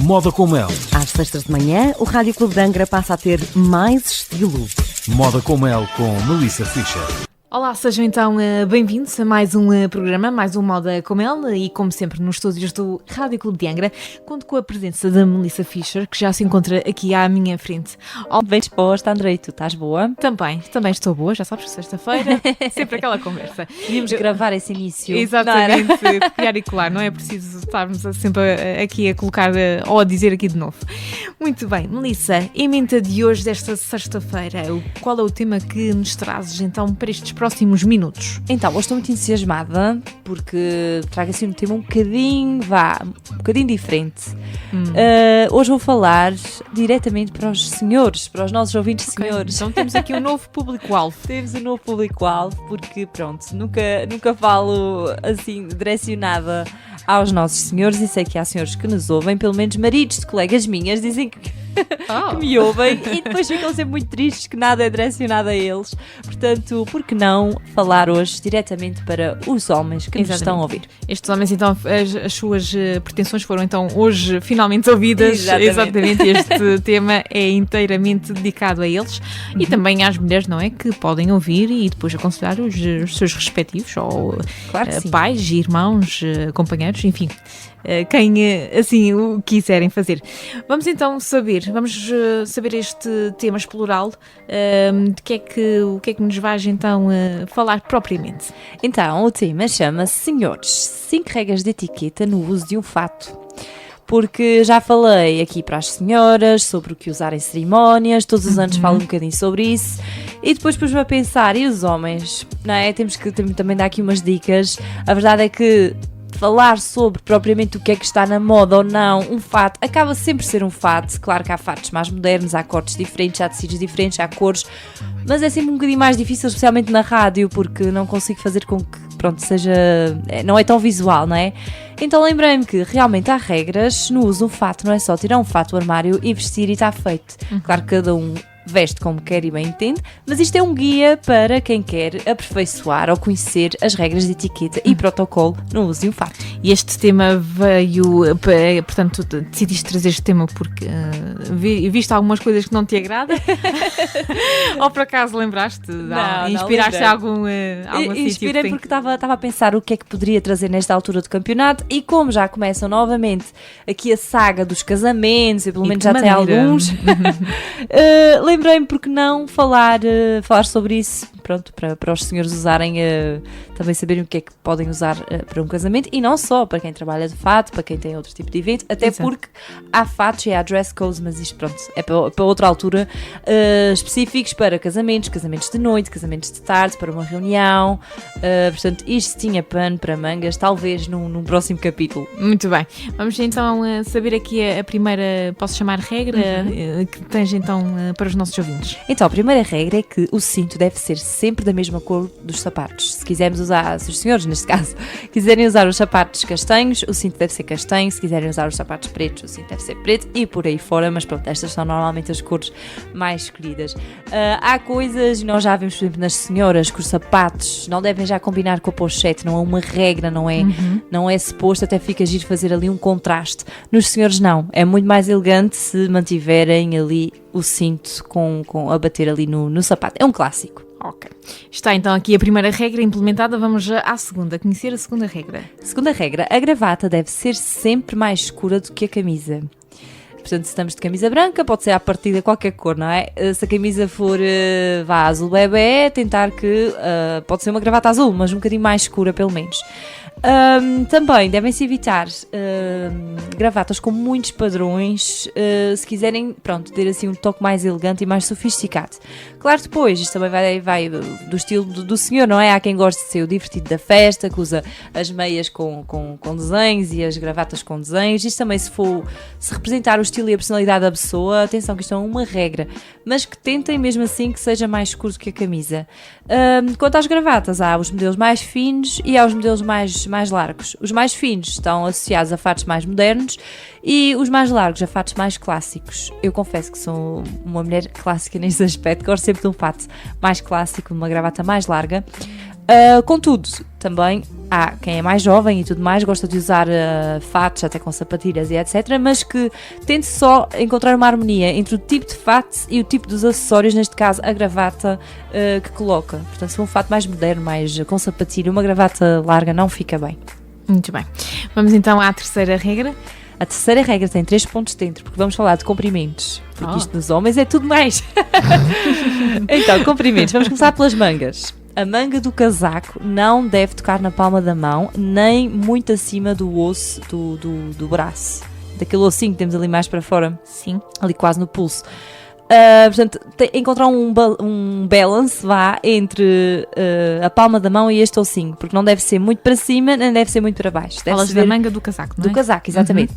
Moda com Mel. Às sextas de manhã, o Rádio Clube de Angra passa a ter mais estilo. Moda com Mel com Melissa Fischer. Olá, sejam então bem-vindos a mais um programa, mais um Moda com Mel, e como sempre nos estúdios do Rádio Clube de Angra, conto com a presença da Melissa Fischer, que já se encontra aqui à minha frente. Bem disposta, Andrei, tu estás boa? Também estou boa, já sabes que sexta-feira, sempre aquela conversa. Devíamos gravar esse início. Exatamente, copiar e colar, não é preciso estarmos sempre aqui a colocar ou a dizer aqui de novo. Muito bem, Melissa, emenda de hoje, desta sexta-feira, qual é o tema que nos trazes então para estes próximos minutos? Então, hoje estou muito entusiasmada porque trago assim um tema um bocadinho diferente. Hoje vou falar diretamente para os senhores, para os nossos ouvintes senhores. Então temos aqui um novo público-alvo. Temos um novo público-alvo porque, pronto, nunca falo assim direcionada aos nossos senhores, e sei que há senhores que nos ouvem, pelo menos maridos de colegas minhas dizem que me ouvem e depois ficam sempre muito tristes que nada é direcionado a eles. Portanto, por que não falar hoje diretamente para os homens que nos estão a ouvir? Estes homens, então, as suas pretensões foram então hoje finalmente ouvidas. Exatamente. Este tema é inteiramente dedicado a eles e também às mulheres, não é? Que podem ouvir e depois aconselhar os seus respectivos, ou pais, irmãos, companheiros, enfim. Quem assim o quiserem fazer. Vamos então saber este tema, explorá-lo, o que é que nos vais então falar propriamente. Então, o tema chama-se Senhores, 5 regras de etiqueta no uso de um fato. Porque já falei aqui para as senhoras sobre o que usar em cerimónias, todos os anos falo um bocadinho sobre isso, e depois pus-me a pensar, e os homens, não é? Temos que também dar aqui umas dicas. A verdade é que falar sobre propriamente o que é que está na moda ou não, um fato, acaba sempre por ser um fato. Claro que há fatos mais modernos, há cortes diferentes, há tecidos diferentes, há cores, mas é sempre um bocadinho mais difícil, especialmente na rádio, porque não consigo fazer com que, pronto, seja, não é tão visual, não é? Então lembrei-me que realmente há regras no uso do fato, não é só tirar um fato do armário e vestir e está feito. Claro que cada um veste como quer e bem entende, mas isto é um guia para quem quer aperfeiçoar ou conhecer as regras de etiqueta e protocolo no uso de um fato. E este tema veio, portanto, decidiste trazer este tema porque viste algumas coisas que não te agradam? Ou por acaso lembraste? Inspiraste algum sítio? Inspirei porque estava a pensar o que é que poderia trazer nesta altura do campeonato, e como já começam novamente aqui a saga dos casamentos, e pelo menos já tem alguns, lembrei-me porque não falar sobre isso, pronto, para os senhores usarem, também saberem o que é que podem usar para um casamento, e não só para quem trabalha de fato, para quem tem outro tipo de evento, até porque há fatos e há dress codes, mas isto, pronto, é para outra altura, específicos para casamentos de noite, casamentos de tarde, para uma reunião, portanto isto tinha pano para mangas, talvez num próximo capítulo. Muito bem, vamos então saber aqui a primeira, posso chamar regra, que tens então para os nossos ouvintes. Então, a primeira regra é que o cinto deve ser sempre da mesma cor dos sapatos. Se quisermos usar, se os senhores neste caso quiserem usar os sapatos castanhos, o cinto deve ser castanho. Se quiserem usar os sapatos pretos, o cinto deve ser preto, e por aí fora, mas pronto, estas são normalmente as cores mais escolhidas. Há coisas, nós já vimos, por exemplo, nas senhoras, que os sapatos não devem já combinar com a pochete, não é uma regra, não é suposto, até fica giro fazer ali um contraste. Nos senhores não, é muito mais elegante se mantiverem ali o cinto a bater ali no sapato. É um clássico. Ok. Está então aqui a primeira regra implementada. Vamos à segunda, conhecer a segunda regra. Segunda regra, a gravata deve ser sempre mais escura do que a camisa. Portanto, se estamos de camisa branca, pode ser à partida qualquer cor, não é? Se a camisa for azul bebê, tentar que pode ser uma gravata azul, mas um bocadinho mais escura pelo menos. Também devem-se evitar gravatas com muitos padrões, se quiserem, pronto, ter assim um toque mais elegante e mais sofisticado. Claro, depois, isto também vai do estilo do senhor, não é? Há quem goste de ser o divertido da festa, que usa as meias com desenhos e as gravatas com desenhos. Isto também, se representar o estilo e a personalidade da pessoa, atenção que isto é uma regra, mas que tentem mesmo assim que seja mais escuro que a camisa. Quanto às gravatas, há os modelos mais finos e há os modelos mais largos. Os mais finos estão associados a fatos mais modernos e os mais largos a fatos mais clássicos. Eu confesso que sou uma mulher clássica nesse aspecto, gosto sempre de um fato mais clássico, uma gravata mais larga. Contudo, também há quem é mais jovem e tudo mais, gosta de usar fatos, até com sapatilhas e etc, mas que tente só encontrar uma harmonia entre o tipo de fato e o tipo dos acessórios, neste caso a gravata que coloca. Portanto, se for um fato mais moderno, mais com sapatilha, uma gravata larga não fica bem. Muito bem. Vamos então à terceira regra. A terceira regra tem 3 pontos dentro, porque vamos falar de comprimentos, porque isto nos homens é tudo mais. Então, comprimentos, vamos começar pelas mangas. A manga do casaco não deve tocar na palma da mão, nem muito acima do osso do braço. Daquele ossinho que temos ali mais para fora. Sim. Ali quase no pulso. Portanto, encontrar um balance entre a palma da mão e este ossinho, porque não deve ser muito para cima, nem deve ser muito para baixo. Falas da manga do casaco, não é? Do casaco, exatamente.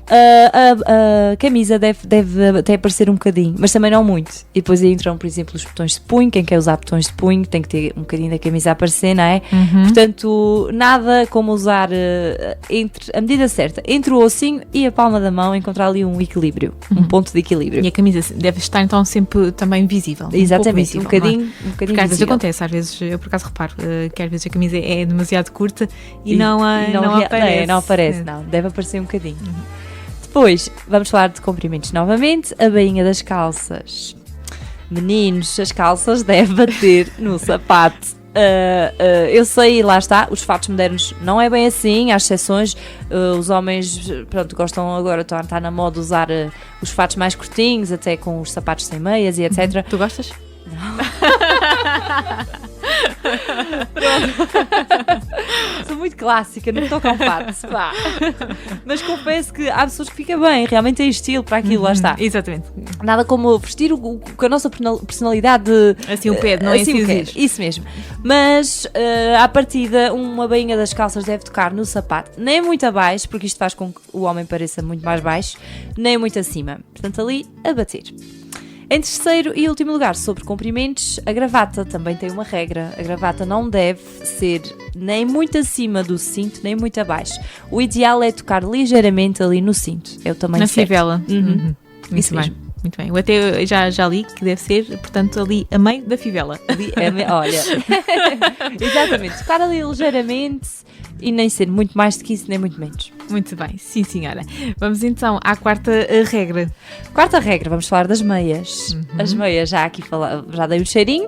A camisa deve até aparecer um bocadinho, mas também não muito. E depois aí entram, por exemplo, os botões de punho. Quem quer usar botões de punho tem que ter um bocadinho da camisa a aparecer, não é? Portanto, nada como usar a medida certa entre o ossinho e a palma da mão, encontrar ali um equilíbrio, um ponto de equilíbrio. E a camisa deve estar então sempre também visível. Exatamente, um bocadinho Porque às vezes visível. acontece, às vezes, eu por acaso reparo que às vezes a camisa é demasiado curta e não aparece. Não aparece, não. Deve aparecer um bocadinho. Depois, vamos falar de comprimentos novamente. A bainha das calças. Meninos, as calças devem bater no sapato. Eu sei, lá está, os fatos modernos não é bem assim, há exceções. Os homens, pronto, gostam agora, está na moda usar os fatos mais curtinhos, até com os sapatos sem meias e etc. Tu gostas? Sou muito clássica, não me toca ao fato. Mas confesso que há pessoas que fica bem, realmente tem estilo para aquilo, lá está. Exatamente. Nada como vestir com a nossa personalidade. Assim o pé, não é assim exige. Isso mesmo. Mas à partida, uma bainha das calças deve tocar no sapato, nem muito abaixo, porque isto faz com que o homem pareça muito mais baixo, nem muito acima. Portanto, ali a bater. Em terceiro e último lugar, sobre comprimentos, a gravata também tem uma regra. A gravata não deve ser nem muito acima do cinto, nem muito abaixo. O ideal é tocar ligeiramente ali no cinto. É o tamanho certo. Na fivela. Isso bem. mesmo. Muito bem. Eu até já li que deve ser, portanto, ali a meio da fivela. Olha, exatamente. Tocar ali ligeiramente e nem ser muito mais do que isso, nem muito menos. Muito bem, sim senhora. Vamos então à quarta regra. Quarta regra, vamos falar das meias. As meias, já dei um cheirinho.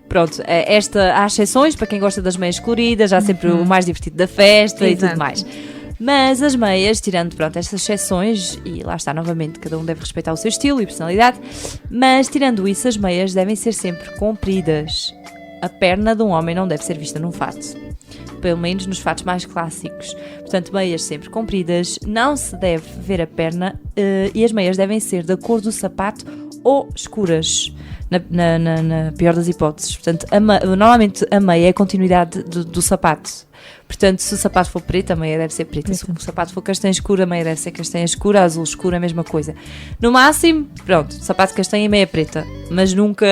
Pronto, há exceções para quem gosta das meias coloridas, há sempre o mais divertido da festa. Exato. E tudo mais. Mas as meias, tirando estas exceções, e lá está novamente, cada um deve respeitar o seu estilo e personalidade, mas tirando isso, as meias devem ser sempre compridas. A perna de um homem não deve ser vista num fato, pelo menos nos fatos mais clássicos. Portanto, meias sempre compridas, não se deve ver a perna e as meias devem ser da cor do sapato ou escuras, na pior das hipóteses. Portanto, normalmente a meia é a continuidade do sapato. Portanto, se o sapato for preto, a meia deve ser preta. Se o sapato for castanha escura, a meia deve ser castanha escura, azul escuro, a mesma coisa. No máximo, pronto, sapato castanha e meia preta, mas nunca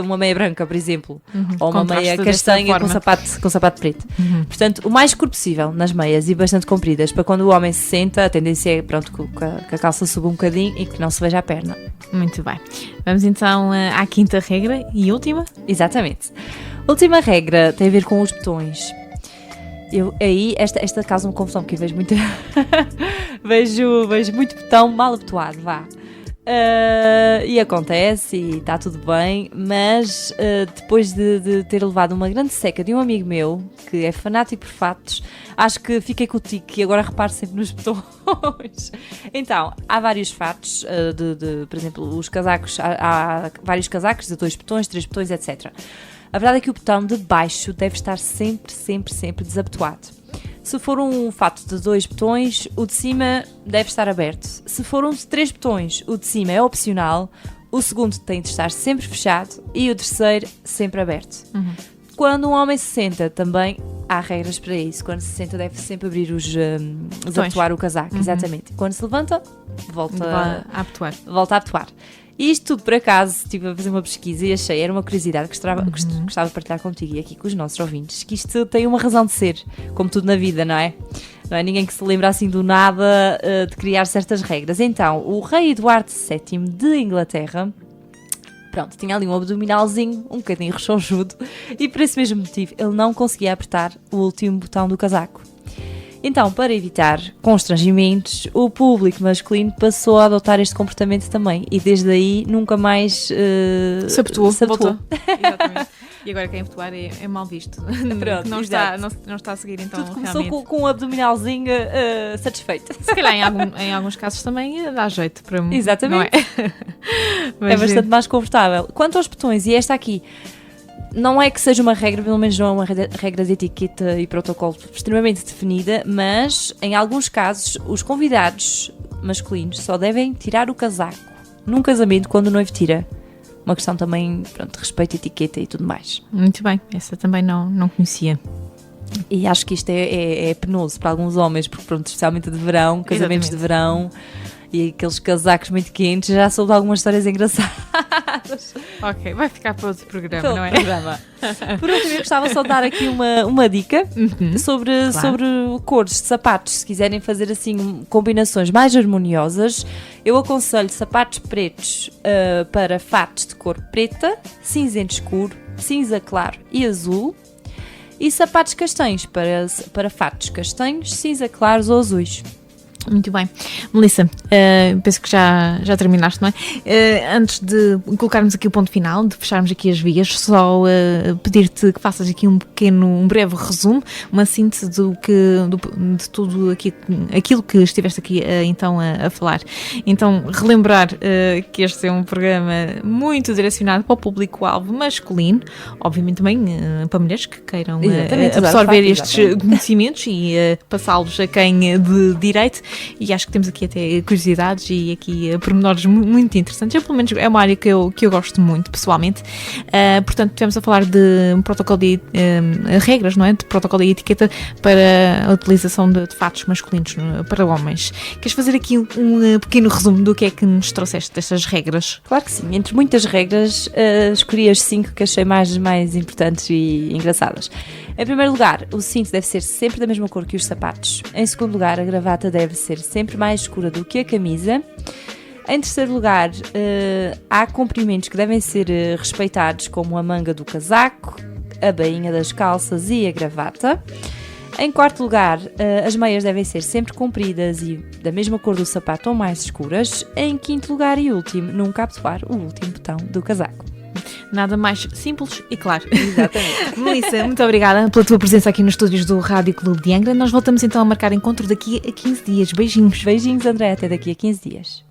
uma meia branca, por exemplo, ou uma meia castanha com sapato preto. Portanto, o mais escuro possível nas meias e bastante compridas, para quando o homem se senta, a tendência é pronto, que a calça suba um bocadinho e que não se veja a perna. Muito bem. Vamos então à quinta regra e última. Exatamente. Última regra tem a ver com os botões. Esta causa uma confusão, porque eu vejo muito vejo muito botão mal abotoado, vá. E acontece e está tudo bem, mas depois de ter levado uma grande seca de um amigo meu que é fanático por fatos, acho que fiquei com o tique e agora reparo sempre nos botões. Então, há vários fatos, por exemplo, os casacos, há vários casacos de 2 botões, 3 botões, etc. A verdade é que o botão de baixo deve estar sempre desabotoado. Se for um fato de 2 botões, o de cima deve estar aberto. Se for um de 3 botões, o de cima é opcional, o segundo tem de estar sempre fechado e o terceiro sempre aberto. Quando um homem se senta, também há regras para isso. Quando se senta, deve sempre abrir desabotoar o casaco, exatamente. Quando se levanta, volta a abotoar. E isto tudo, por acaso, estive a fazer uma pesquisa e achei, era uma curiosidade que gostava de partilhar contigo e aqui com os nossos ouvintes, que isto tem uma razão de ser, como tudo na vida, não é? Não é ninguém que se lembra assim do nada de criar certas regras. Então, o rei Eduardo VII de Inglaterra Pronto, tinha ali um abdominalzinho, um bocadinho rechonchudo, e por esse mesmo motivo ele não conseguia apertar o último botão do casaco. Então, para evitar constrangimentos, o público masculino passou a adotar este comportamento também, e desde aí nunca mais se habituou. Exatamente. E agora quem habituar é mal visto. Pronto, não está a seguir, então. Tudo começou realmente. com um abdominalzinho satisfeito. Se calhar em alguns casos também dá jeito para mim. Exatamente. Não é? Mas, É bastante mais confortável. Quanto aos botões, e esta aqui, não é que seja uma regra, pelo menos não é uma regra de etiqueta e protocolo extremamente definida, mas em alguns casos os convidados masculinos só devem tirar o casaco num casamento quando o noivo tira. Uma questão também, pronto, de respeito, etiqueta e tudo mais. Muito bem, essa também não conhecia. E acho que isto é penoso para alguns homens, porque pronto, especialmente de verão, casamentos de verão e aqueles casacos muito quentes, já soube de algumas histórias engraçadas. Ok, vai ficar para outro programa, não é? Por último, eu gostava só de dar aqui uma dica sobre cores de sapatos. Se quiserem fazer assim combinações mais harmoniosas, eu aconselho sapatos pretos para fatos de cor preta, cinzento escuro, cinza claro e azul, e sapatos castanhos para fatos castanhos, cinza claros ou azuis. Muito bem. Melissa, penso que já terminaste, não é? Antes de colocarmos aqui o ponto final, de fecharmos aqui as vias, só pedir-te que faças aqui um breve resumo, uma síntese de tudo aquilo que estiveste aqui então a falar. Então, relembrar que este é um programa muito direcionado para o público-alvo masculino, obviamente também para mulheres que queiram absorver estes conhecimentos e passá-los a quem de direito. E acho que temos aqui até curiosidades e aqui pormenores muito interessantes. Eu, pelo menos, é uma área que eu gosto muito, pessoalmente. Portanto, estivemos a falar de um protocolo de regras, não é? De protocolo e etiqueta para a utilização de fatos masculinos para homens. Queres fazer aqui um pequeno resumo do que é que nos trouxeste destas regras? Claro que sim. Entre muitas regras, escolhi as 5 que achei mais importantes e engraçadas. Em primeiro lugar, o cinto deve ser sempre da mesma cor que os sapatos. Em segundo lugar, a gravata deve ser sempre mais escura do que a camisa. Em terceiro lugar, há comprimentos que devem ser respeitados, como a manga do casaco, a bainha das calças e a gravata. Em quarto lugar, as meias devem ser sempre compridas e da mesma cor do sapato ou mais escuras. Em quinto lugar e último, nunca abotoar o último botão do casaco. Nada mais simples e claro. Exatamente. Melissa, muito obrigada pela tua presença aqui nos estúdios do Rádio Clube de Angra. Nós voltamos então a marcar encontro daqui a 15 dias. Beijinhos. Beijinhos, André. Até daqui a 15 dias.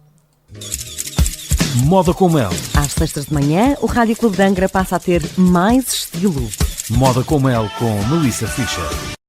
Moda com Mel. Às sextas de manhã, o Rádio Clube de Angra passa a ter mais estilo. Moda com Mel com Melissa Fischer.